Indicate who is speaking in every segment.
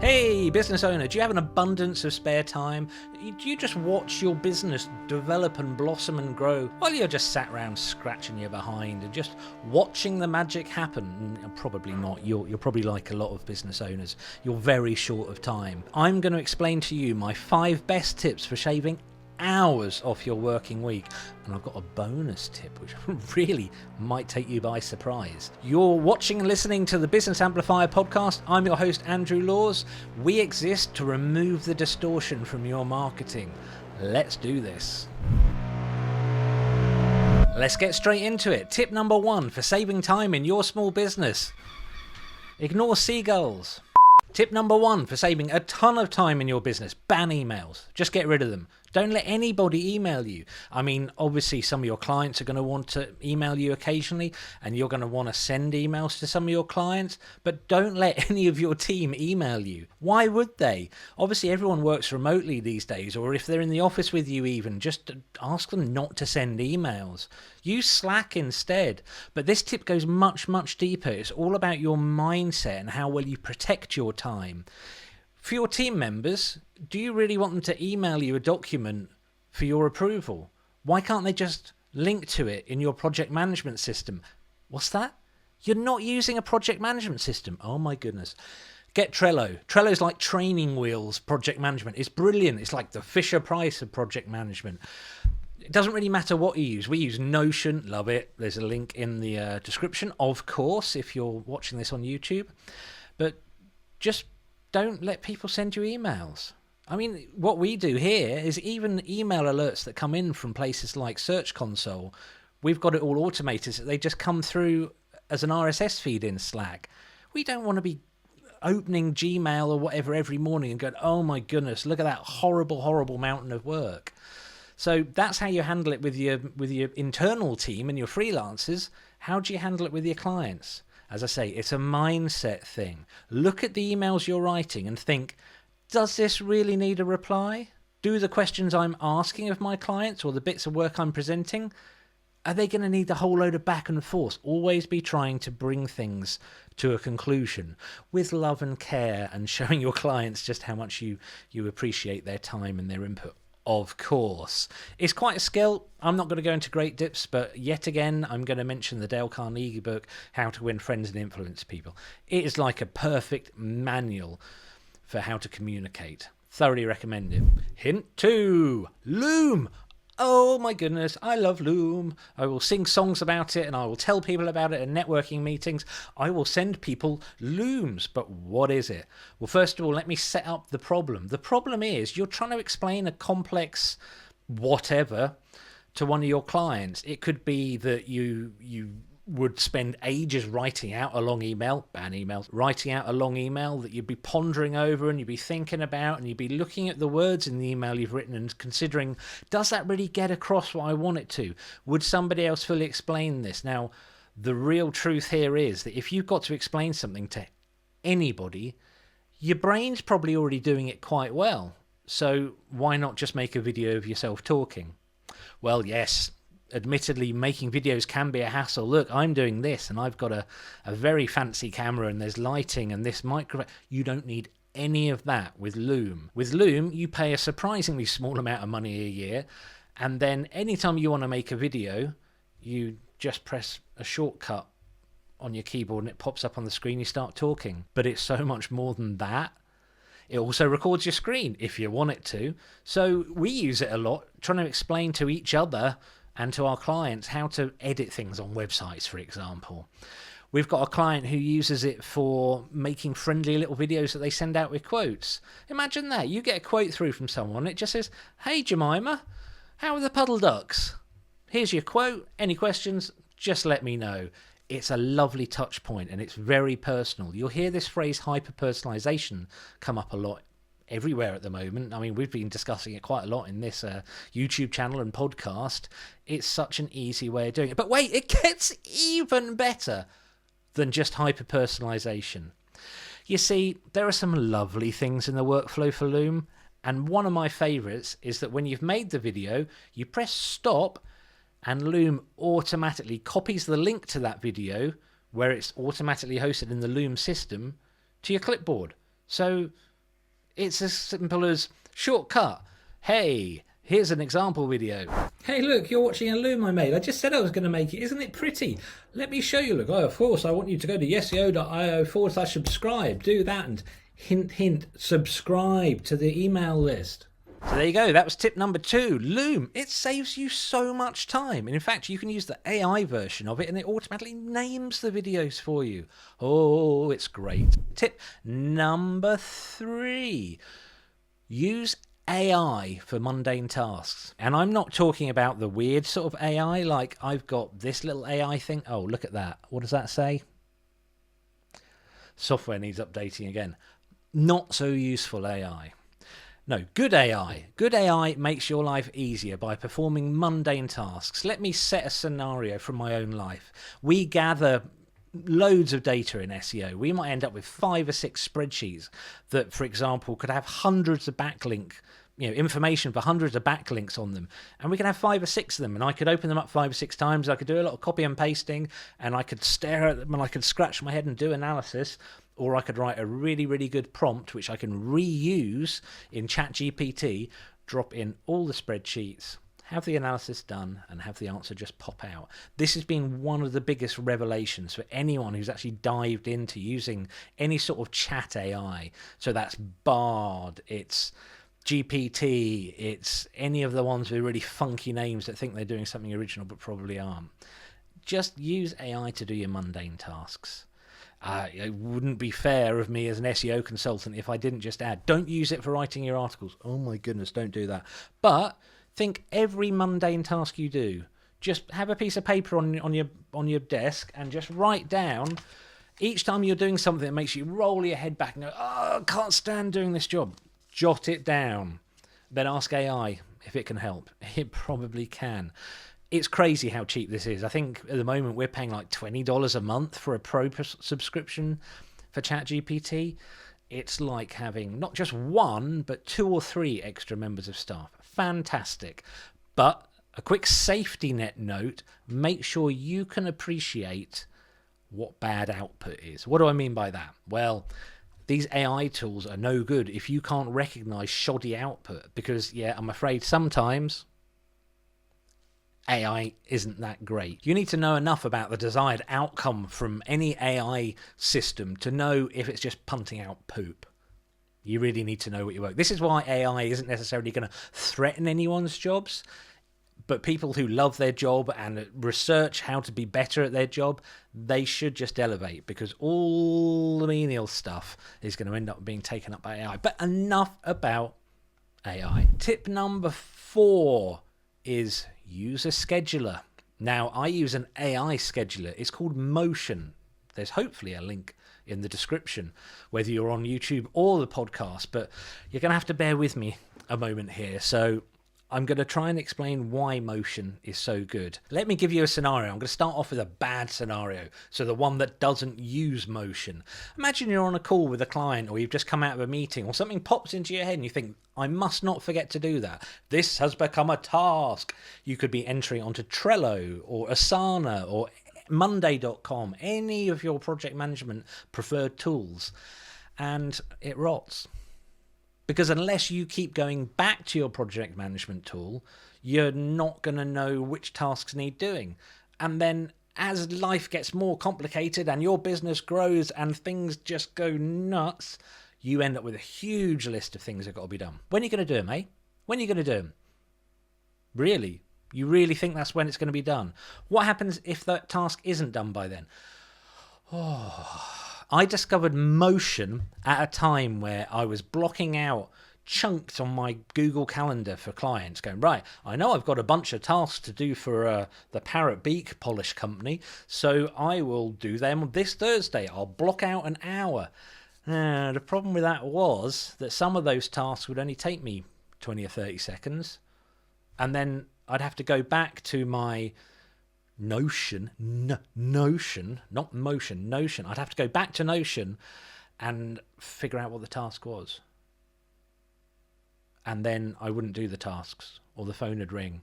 Speaker 1: Hey, business owner, do you have an abundance of spare time? Do you just watch your business develop and blossom and grow while you're just sat around scratching your behind and just watching the magic happen? Probably not. You're probably like a lot of business owners. You're very short of time. I'm going to explain to you my 5 best tips for shaving hours off your working week, and I've got a bonus tip which really might take you by surprise. You're watching and listening to the Business Amplifier podcast. I'm your host, Andrew Laws. We exist to remove the distortion from your marketing. Let's do this. Let's get straight into it. Tip number 1 for saving time in your small business: ignore seagulls. Tip number 1 for saving a ton of time in your business: ban emails. Just get rid of them. Don't let anybody email you. I mean, obviously some of your clients are going to want to email you occasionally, and you're going to want to send emails to some of your clients, but don't let any of your team email you. Why would they? Obviously everyone works remotely these days, or if they're in the office with you even, just ask them not to send emails. Use Slack instead. But this tip goes much, much deeper. It's all about your mindset and how well you protect your time. For your team members, do you really want them to email you a document for your approval? Why can't they just link to it in your project management system? What's that? You're not using a project management system. Oh my goodness. Get Trello. Trello's like training wheels project management. It's brilliant. It's like the Fisher Price of project management. It doesn't really matter what you use. We use Notion. Love it. There's a link in the description, of course, if you're watching this on YouTube. But just don't let people send you emails. I mean, what we do here is even email alerts that come in from places like Search Console, we've got it all automated so they just come through as an RSS feed in Slack. We don't want to be opening Gmail or whatever every morning and going, oh my goodness, look at that horrible, horrible mountain of work. So that's how you handle it with your internal team and your freelancers. How do you handle it with your clients? As I say, it's a mindset thing. Look at the emails you're writing and think, does this really need a reply? Do the questions I'm asking of my clients or the bits of work I'm presenting, are they going to need a whole load of back and forth? Always be trying to bring things to a conclusion with love and care and showing your clients just how much you appreciate their time and their input. Of course. It's quite a skill. I'm not going to go into great depths, but yet again, I'm going to mention the Dale Carnegie book, How to Win Friends and Influence People. It is like a perfect manual for how to communicate. Thoroughly recommend it. Hint 2, Loom. Oh my goodness, I love Loom. I will sing songs about it and I will tell people about it in networking meetings. I will send people Looms. But what is it? Well, first of all, let me set up the problem. The problem is you're trying to explain a complex whatever to one of your clients. It could be that you would spend ages writing out a long email, ban emails, writing out a long email that you'd be pondering over and you'd be thinking about and you'd be looking at the words in the email you've written and considering, does that really get across what I want it to? Would somebody else fully explain this? Now, the real truth here is that if you've got to explain something to anybody, your brain's probably already doing it quite well. So why not just make a video of yourself talking? Well, yes, admittedly, making videos can be a hassle. Look, I'm doing this and I've got a very fancy camera and there's lighting and this microphone. You don't need any of that with Loom. With Loom, you pay a surprisingly small amount of money a year, and then anytime you want to make a video, you just press a shortcut on your keyboard and it pops up on the screen, you start talking. But it's so much more than that. It also records your screen if you want it to. So we use it a lot, trying to explain to each other and to our clients how to edit things on websites, for example. We've got a client who uses it for making friendly little videos that they send out with quotes. Imagine that. You get a quote through from someone. It just says, hey, Jemima, how are the puddle ducks? Here's your quote. Any questions? Just let me know. It's a lovely touch point and it's very personal. You'll hear this phrase hyper-personalization come up a lot everywhere at the moment. I mean, we've been discussing it quite a lot in this YouTube channel and podcast. It's such an easy way of doing it. But wait, it gets even better than just hyper-personalization. You see, there are some lovely things in the workflow for Loom, and one of my favorites is that when you've made the video, you press stop and Loom automatically copies the link to that video where it's automatically hosted in the Loom system to your clipboard. So It's as simple as shortcut. Hey, here's an example video. Hey, look, you're watching a Loom I made. I just said I was going to make it. Isn't it pretty? Let me show you. Look, oh, of course, I want you to go to yeseo.io/subscribe. Do that and hint, hint, subscribe to the email list. So there you go. That was tip number 2. Loom. It saves you so much time. And in fact, you can use the AI version of it and it automatically names the videos for you. Oh, it's great. Tip number 3. Use AI for mundane tasks. And I'm not talking about the weird sort of AI, like I've got this little AI thing. Oh, look at that. What does that say? Software needs updating again. Not so useful AI. No, good AI. Good AI makes your life easier by performing mundane tasks. Let me set a scenario from my own life. We gather loads of data in SEO. We might end up with 5 or 6 spreadsheets that, for example, could have hundreds of information for hundreds of backlinks on them, and we can have 5 or 6 of them, and I could open them up 5 or 6 times. I could do a lot of copy and pasting, and I could stare at them, and I could scratch my head and do analysis, or I could write a really, really good prompt which I can reuse in ChatGPT, drop in all the spreadsheets, have the analysis done, and have the answer just pop out. This has been one of the biggest revelations for anyone who's actually dived into using any sort of chat AI. So that's Bard, it's GPT, it's any of the ones with really funky names that think they're doing something original but probably aren't. Just use AI to do your mundane tasks. It wouldn't be fair of me as an SEO consultant if I didn't just add, don't use it for writing your articles. Oh my goodness, don't do that. But think every mundane task you do, just have a piece of paper on your desk and just write down each time you're doing something that makes you roll your head back and go, oh, I can't stand doing this job. Jot it down. Then ask AI if it can help. It probably can. It's crazy how cheap this is. I think at the moment we're paying like $20 a month for a pro subscription for ChatGPT. It's like having not just 1, but 2 or 3 extra members of staff. Fantastic. But a quick safety net note, make sure you can appreciate what bad output is. What do I mean by that? Well, these AI tools are no good if you can't recognize shoddy output, because, yeah, I'm afraid sometimes AI isn't that great. You need to know enough about the desired outcome from any AI system to know if it's just punting out poop. You really need to know what you work. This is why AI isn't necessarily going to threaten anyone's jobs, but people who love their job and research how to be better at their job, they should just elevate, because all the menial stuff is going to end up being taken up by AI. But enough about AI. Tip number 4 is use a scheduler. Now, I use an AI scheduler. It's called Motion. There's hopefully a link in the description, whether you're on YouTube or the podcast, but you're going to have to bear with me a moment here. So I'm going to try and explain why Motion is so good. Let me give you a scenario. I'm going to start off with a bad scenario, so the one that doesn't use Motion. Imagine you're on a call with a client, or you've just come out of a meeting, or something pops into your head and you think, I must not forget to do that. This has become a task. You could be entering onto Trello or Asana or Monday.com, any of your project management preferred tools, and it rots. Because unless you keep going back to your project management tool, you're not going to know which tasks need doing. And then as life gets more complicated and your business grows and things just go nuts, you end up with a huge list of things that got to be done. When are you going to do them, eh? When are you going to do them? Really? You really think that's when it's going to be done? What happens if that task isn't done by then? I discovered Motion at a time where I was blocking out chunks on my Google Calendar for clients, going, right, I know I've got a bunch of tasks to do for the Parrot Beak Polish company, so I will do them this Thursday. I'll block out an hour. The problem with that was that some of those tasks would only take me 20 or 30 seconds, and then I'd have to go back to my Notion, not Motion, Notion. I'd have to go back to Notion and figure out what the task was. And then I wouldn't do the tasks, or the phone would ring.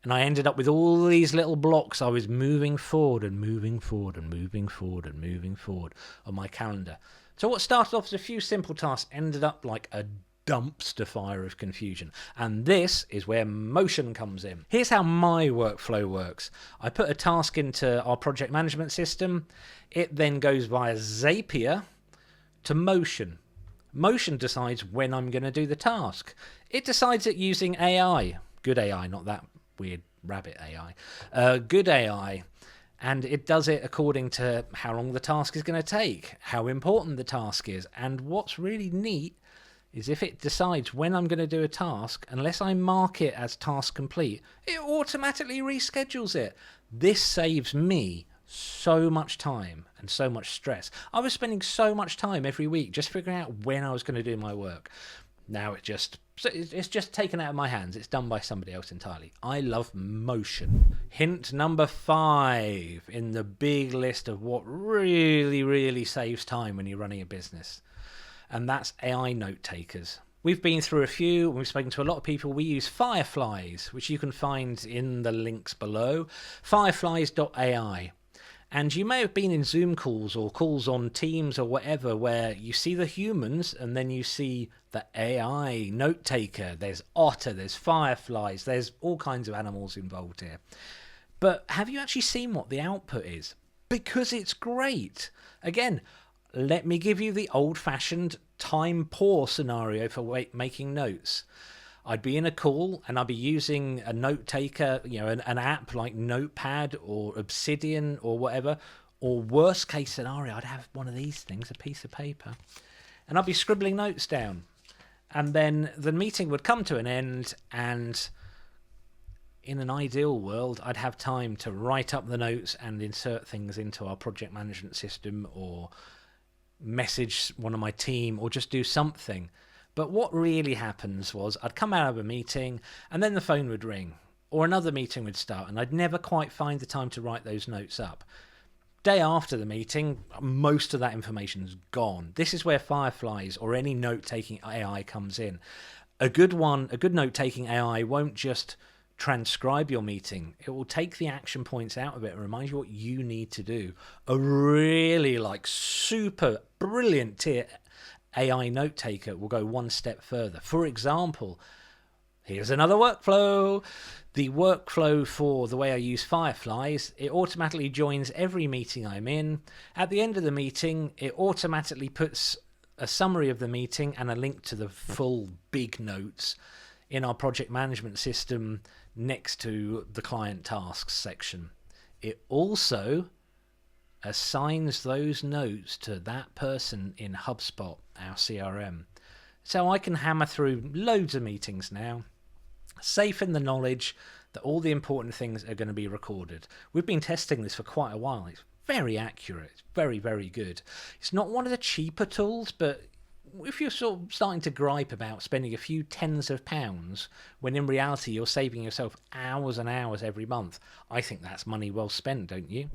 Speaker 1: And I ended up with all these little blocks. I was moving forward and moving forward and moving forward and moving forward on my calendar. So what started off as a few simple tasks ended up like a dumpster fire of confusion. And this is where motion comes in. Here's how my workflow works. I put a task into our project management system. It then goes via Zapier to Motion. Motion decides when I'm going to do the task. It decides it using AI. Good AI, not that weird rabbit AI. Good AI. And it does it according to how long the task is going to take, how important the task is. And what's really neat is if it decides when I'm going to do a task, unless I mark it as task complete, it automatically reschedules it. This saves me so much time and so much stress. I was spending so much time every week just figuring out when I was going to do my work. Now it's just taken out of my hands. It's done by somebody else entirely. I love motion. Hint number 5 in the big list of what really, really saves time when you're running a business. And that's AI note takers. We've been through a few, and we've spoken to a lot of people. We use Fireflies, which you can find in the links below. Fireflies.ai. And you may have been in Zoom calls or calls on Teams or whatever where you see the humans and then you see the AI note taker. There's otter, there's fireflies, there's all kinds of animals involved here. But have you actually seen what the output is? Because it's great. Again, let me give you the old-fashioned time poor scenario for making notes. I'd be in a call and I'd be using a note taker, an app like Notepad or Obsidian or whatever. Or worst case scenario, I'd have one of these things, a piece of paper, and I'd be scribbling notes down. And then the meeting would come to an end, and in an ideal world, I'd have time to write up the notes and insert things into our project management system or message one of my team or just do something. But what really happens was I'd come out of a meeting and then the phone would ring or another meeting would start and I'd never quite find the time to write those notes up. Day after the meeting, most of that information's gone. This is where Fireflies or any note-taking AI comes in. A good note-taking AI won't just transcribe your meeting. It will take the action points out of it and remind you what you need to do. A really super brilliant tier AI note taker will go one step further. For example, here's another workflow. The workflow for the way I use Fireflies, it automatically joins every meeting I'm in. At the end of the meeting, it automatically puts a summary of the meeting and a link to the full big notes in our project management system next to the client tasks section. It also assigns those notes to that person in HubSpot, our CRM. So I can hammer through loads of meetings now, safe in the knowledge that all the important things are going to be recorded. We've been testing this for quite a while. It's very accurate. It's very, very good. It's not one of the cheaper tools, but if you're sort of starting to gripe about spending a few tens of pounds when in reality you're saving yourself hours and hours every month, I think that's money well spent, don't you?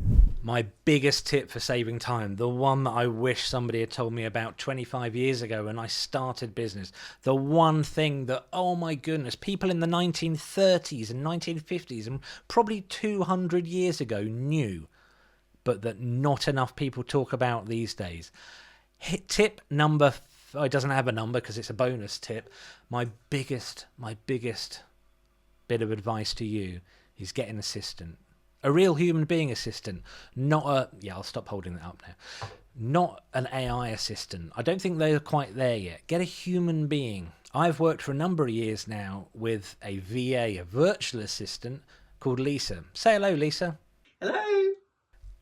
Speaker 1: My biggest tip for saving time, the one that I wish somebody had told me about 25 years ago when I started business, the one thing that, oh my goodness, people in the 1930s and 1950s and probably 200 years ago knew, but that not enough people talk about these days. Tip number it doesn't have a number because it's a bonus tip. My biggest bit of advice to you is get an assistant. A real human being assistant. I'll stop holding that up now. Not an AI assistant. I don't think they're quite there yet. Get a human being. I've worked for a number of years now with a VA, a virtual assistant called Lisa. Say hello, Lisa.
Speaker 2: Hello.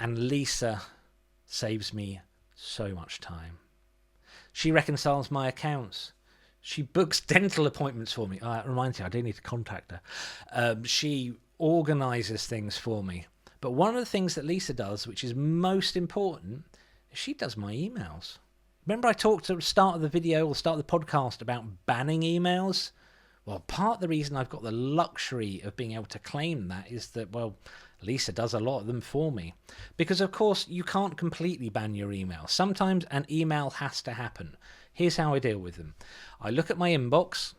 Speaker 1: And Lisa saves me so much time. She reconciles my accounts. She books dental appointments for me. It reminds me, I do need to contact her. She organises things for me. But one of the things that Lisa does, which is most important, is she does my emails. Remember I talked at the start of the video or start of the podcast about banning emails? Well, part of the reason I've got the luxury of being able to claim that is that, Lisa does a lot of them for me. Because, of course, you can't completely ban your email. Sometimes an email has to happen. Here's how I deal with them. I look at my inbox.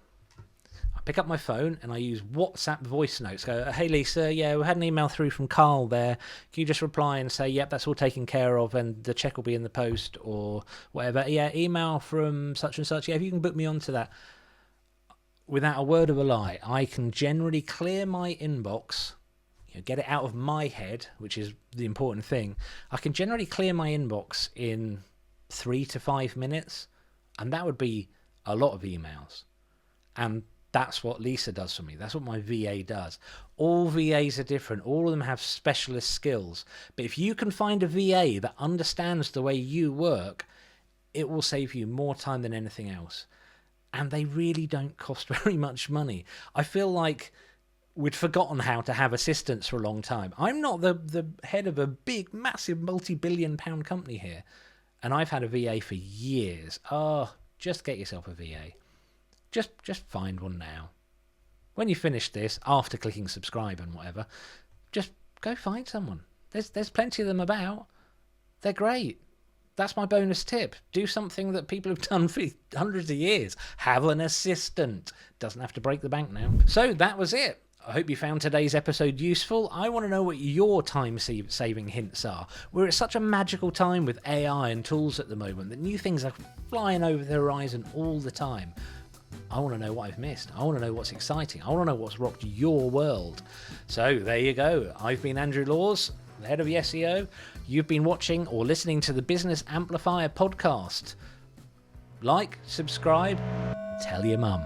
Speaker 1: I pick up my phone and I use WhatsApp voice notes. Go, hey Lisa, yeah, we had an email through from Carl there. Can you just reply and say, yep, that's all taken care of and the check will be in the post or whatever. Yeah, email from such and such. Yeah, if you can book me onto that. Without a word of a lie, I can generally clear my inbox, get it out of my head, which is the important thing. I can generally clear my inbox in 3 to 5 minutes, and that would be a lot of emails. And that's what Lisa does for me. That's what my VA does. All VAs are different. All of them have specialist skills. But if you can find a VA that understands the way you work, it will save you more time than anything else. And they really don't cost very much money. I feel like we'd forgotten how to have assistants for a long time. I'm not the head of a big, massive, multi-billion pound company here. And I've had a VA for years. Oh, just get yourself a VA. Just find one now. When you finish this, after clicking subscribe and whatever, just go find someone. There's plenty of them about. They're great. That's my bonus tip. Do something that people have done for hundreds of years. Have an assistant. Doesn't have to break the bank now. So that was it. I hope you found today's episode useful. I want to know what your time-saving hints are. We're at such a magical time with AI and tools at the moment that new things are flying over the horizon all the time. I want to know what I've missed. I want to know what's exciting. I want to know what's rocked your world. So there you go. I've been Andrew Laws, the head of the SEO. You've been watching or listening to the Business Amplifier podcast. Like, subscribe, tell your mum.